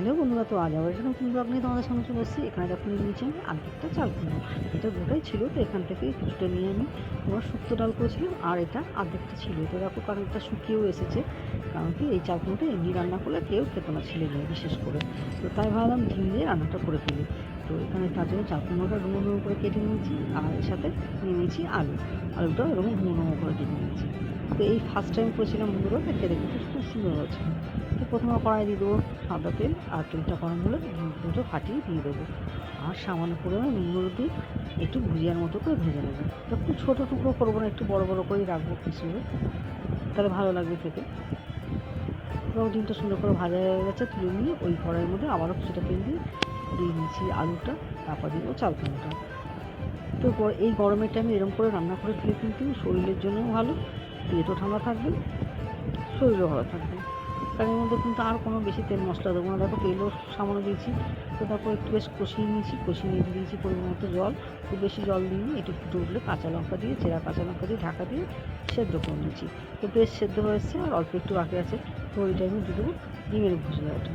Hello বন্ধুরা, তো আজ আবার একটা নতুন ব্লগ নিয়ে তোমাদের সামনে চলে এসেছি। এখানে দেখো নিয়ে নিয়েছি আমি আর্ধেকটা চাল কুমড়ো। এটা গোটাই ছিল, তো এখান থেকে কিছুটা নিয়ে আমি তোমার শুক্তো ডাল করেছিলাম, আর এটা আর্ধেকটা ছিল। তো দেখো কারণ এটা শুকিয়েও এসেছে, কারণ কি এই চাল কুমড়োটা এমনি রান্না করলে কেউ খেতে না, ছেলে মেয়ে বিশেষ করে। তো তাই ভাবলাম ডিম দিয়ে রান্নাটা করে ফেলি। তো এখানে তার জন্য চাল কুমড়োটা ডুমো ডুমো করে কেটে নিয়েছি, আর এর সাথে নিয়ে নিয়েছি আলুটাও এরকম ডুমো ডুমো করে কেটে নিয়েছি। তো এই ফার্স্ট টাইম করেছিলাম বন্ধুরা, দেখে দেখে খুব সুন্দর হয়েছে। তো প্রথমে কড়াই দিয়ে দেবো সাদা তেল, আর তেলটা গরম হলে দুটো ফাটিয়ে দিয়ে দেবো, আর সামান্য পরিমাণে নুন দিয়ে একটু ভুজিয়ার মতো করে ভেজে নেবো। তো খুব ছোটো টুকরো করবো না, একটু বড় বড় করেই রাখবো পিছনে, তাহলে ভালো লাগবে খেতে। এবং ডিমটা সুন্দর করে ভাজা হয়ে গেছে, তুলে নিয়ে ওই কড়াইয়ের মধ্যে আবারও কিছুটা তেল দিয়ে নিয়েছি আলুটা, তারপর দিব চাল কুমড়োটা। তো এই গরমের টাইমে এরকম করে রান্না করে খেলে কিন্তু শরীরের জন্যও ভালো, পেটও ঠান্ডা থাকবে, শরীরও ভালো থাকবে। তার মধ্যে কিন্তু আর কোনো বেশি তেল মশলা দেবো না। দেখো তেলও সামান্য দিয়েছি। তো তারপর একটু বেশ কষিয়ে নিয়েছি, কষিয়ে নিয়ে দিয়েছি পরিমাণ মতো জল। খুব বেশি জল দিইনি, একটু ফুটে উঠলে কাঁচা লঙ্কা দিয়ে, চেরা কাঁচা লঙ্কা দিয়ে ঢাকা দিয়ে সেদ্ধ করে নিয়েছি। তো বেশ সেদ্ধ হয়েছে, আর অল্প একটু বাকি আছে। তো ওই টাইমে দিয়ে দেবো ডিমের ভুজিয়াটা,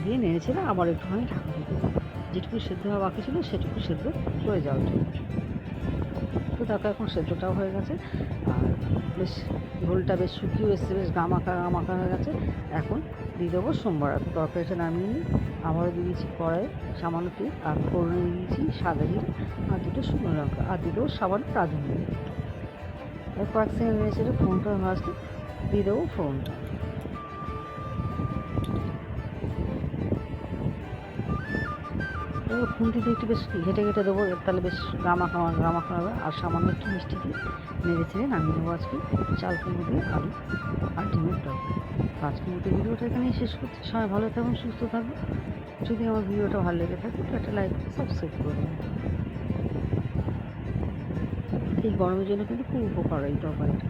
দিয়ে নেড়েছে না আবার একটুখানি ঢাকা দিয়ে দেবো। যেটুকু সেদ্ধ হওয়া বাকি ছিল সেটুকু সেদ্ধ হয়ে যাওয়ার জন্য। তো দেখো এখন সেদ্ধটাও হয়ে গেছে, আর বেশ ঝোলটা বেশ শুকিয়ে এসছে, বেশ গামাখা গামাখা হয়ে গেছে। এখন দিয়ে দেবো সোমবার। তো তরকারিটা নামিয়ে নিই, আবারও দিয়ে দিয়েছি কড়াইয়ে সামান্য তেল, আর ফোড়নে দিয়ে দিয়েছি সাদা জিরে আর দুটো শুকনো লঙ্কা, আর দিয়ে দেবো সামান্য রাঁধুনি। আর কয়েক সেকেন্ড নেড়ে ফোড়নটা ভাজতে দিয়ে দেবো ফোড়নটা। এবার খুন্তিতে একটু বেশ ঘেটে ঘেটে দেবো, তাহলে বেশ গামাখা গামাখা হবে। আর সামান্য একটু মিষ্টি দিয়ে নেড়ে ছেড়ে নামিয়ে নেবো আজকে চাল কুমড়ো দিয়ে আলু আর ডিমের তরকারি। তো আজকের মতো ভিডিওটা এখানেই শেষ করছি। সবাই ভালো থাকুন, সুস্থ থাকবে। যদি আমার ভিডিওটা ভালো লেগে থাকে তো একটা লাইক সাবস্ক্রাইব করে দেবেন। এই গরমের জন্য কিন্তু খুব উপকার এই তরকারিটা।